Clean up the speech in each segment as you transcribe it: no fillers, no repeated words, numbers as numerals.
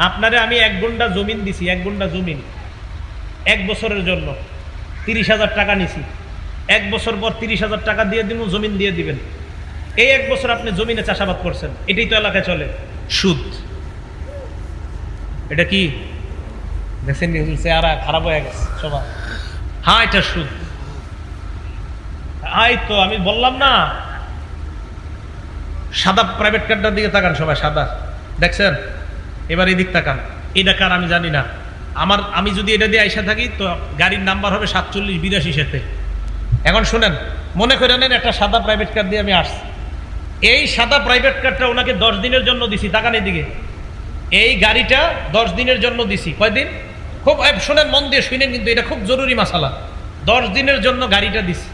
আপনারে আমি 1 গুণ্ঠা জমিন দিছি, 1 গুণ্ঠা জমিন 1 বছরের জন্য 30,000 টাকা নিছি। 1 বছর পর 30,000 টাকা দিয়ে দিব, জমিন দিয়ে দিবেন। এই 1 বছর আপনি জমিনে চাষাবাদ করছেন, এটাই তো এলাকায় চলে সুদ। এটা কি দেখছেন? চেহারা খারাপ হয়ে গেছে সবার। হ্যাঁ, এটা সুদ। তো আমি বললাম না, সাদা প্রাইভেট কারটার দিকে তাকান সবাই, সাদা দেখছেন? এবার এই দিক তাকান। এটা কার আমি জানি না। আমি যদি এটা দিয়ে আইসা থাকি তো গাড়ির নাম্বার হবে 4782 সাথে। এখন শুনেন, মনে করে নেন একটা সাদা প্রাইভেট কার দিয়ে আমি আসছি। এই সাদা প্রাইভেট কারটা ওনাকে 10 দিনের জন্য দিছি। তাকান এদিকে, এই গাড়িটা 10 দিনের জন্য দিছি। কয়দিন? খুব শোনেন, মন দিয়ে শুনেন, কিন্তু এটা খুব জরুরি মাসালা। 10 দিনের জন্য গাড়িটা দিছি।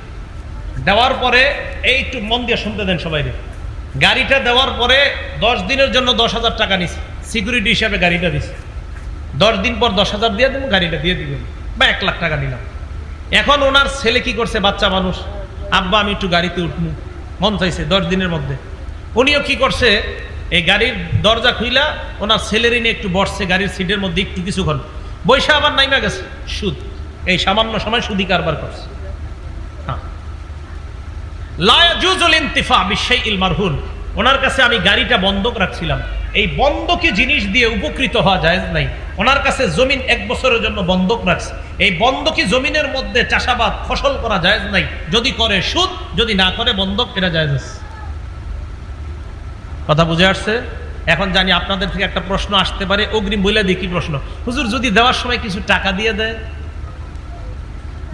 দেওয়ার পরে এই একটু মন দিয়ে শুনতে দেন সবাই। গাড়িটা দেওয়ার পরে 10 দিনের জন্য 10,000 টাকা নিছি, সিকিউরিটি হিসাবে গাড়িটা দিছি। 10 দিন পর 10,000 দিয়ে দেবো, গাড়িটা দিয়ে দিবেন, বা 1 লাখ টাকা নিলাম। এখন ওনার ছেলে কি করছে? বাচ্চা মানুষ, আব্বা আমি একটু গাড়িতে উঠবো, মন চাইছে 10 দিনের মধ্যে। উনিও কি করছে? এই গাড়ির দরজা খুইলা ওনার ছেলেরই নিয়ে একটু বসছে গাড়ির সিটের মধ্যে, একটু কিছুক্ষণ বৈশা আবার নাইমা গেছে। সুদ। এই সামান্য সময় সুদি কারবার করছে। লা ইয়াজুজুল ইনতিফা বিশাইইল মারহুন। ওনার কাছে আমি গাড়িটা বন্ধক রাখছিলাম, এই বন্ধকি জিনিস দিয়ে উপকৃত হওয়া জায়েজ নাই। ওনার কাছে জমিন 1 বছরের জন্য বন্ধক রাখছে, এই বন্ধকি জমিনের মধ্যে চাষাবাদ ফসল করা জায়েজ নাই। যদি করে সুদ, যদি না করে বন্ধক, এটা জায়েজ আছে। কথা বুঝে আসছে? এখন জানি আপনাদের থেকে একটা প্রশ্ন আসতে পারে, অগ্রিম বলে দিই। কি প্রশ্ন? হুজুর, যদি দেওয়ার সময় কিছু টাকা দিয়ে দেয়,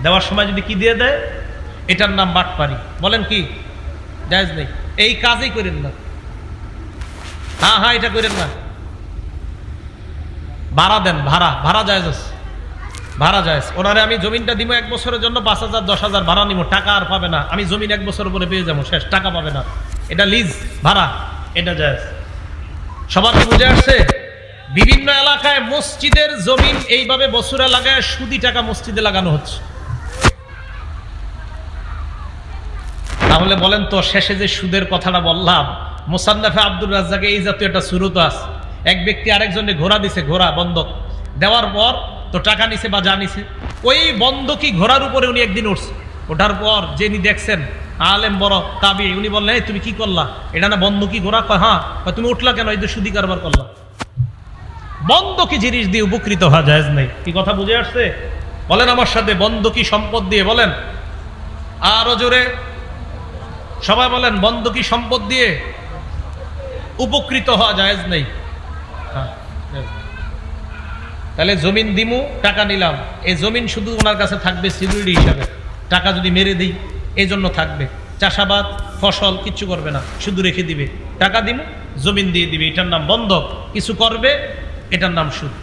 দেওয়ার সময় যদি কি দিয়ে দেয়, এটার নাম বাটপারি। বলেন কি জায়েজ নেই? এই কাজই করেন না। হ্যাঁ, এটা করেন না। ভাড়া দেন, ভাড়া জায়েজ আছে, ভাড়া জায়েজ। ওনারে আমি জমিনটা দিব 1 বছরের জন্য, 5,000 10,000 ভাড়া নিব, টাকা আর পাবে না। আমি জমিন 1 বছর পরে পেয়ে যাবো, শেষ, টাকা পাবে না। এটা লিজ, ভাড়া, এটা জায়েজ। সবার বুঝে আসছে? বিভিন্ন এলাকায় মসজিদের জমিন এইভাবে বছরে লাগায় সুদি টাকা মসজিদে লাগানো হচ্ছে। তাহলে বলেন তো, শেষে যে সুদের কথাটা বললাম, মুসান্নাফে আব্দুর রাজ্জাকে এই জাতীয় একটা সুরত আছে। এক ব্যক্তি আরেকজনে ঘোড়া দিছে, ঘোড়া বন্ধক দেওয়ার পর তো টাকা নিছে বা যা নিছে, ওই বন্ধকি ঘোড়ার উপরে উনি একদিন উঠছে। ওঠার পর যিনি দেখছেন আলেম বড় তাবি, উনি বললেন, এই তুমি কি করলা? এটা না বন্ধকি ঘোড়া? কয় হ্যাঁ। তুমি উঠলা কেন? এই যে সুদি কারবার করলা। বন্ধকি জিনিস দিয়ে উপকৃত হওয়া জায়েজ নাই। কি কথা বুঝে আসছে? বলেন আমার সাথে, বন্ধকি সম্পদ দিয়ে বলেন আরো জোরে, সবাই বলেন, বন্ধকি সম্পদ দিয়ে উপকৃত হওয়া জায়েজ নেই। তাহলে জমিন দিমু, টাকা নিলাম, এই জমিন শুধু ওনার কাছে থাকবে সিকিউরিটি হিসাবে। টাকা যদি মেরে দিই, এই জন্য থাকবে। চাষাবাদ ফসল কিচ্ছু করবে না, শুধু রেখে দিবে। টাকা দিমু, জমিন দিয়ে দিবে, এটার নাম বন্ধক। কিছু করবে, এটার নাম সুদ।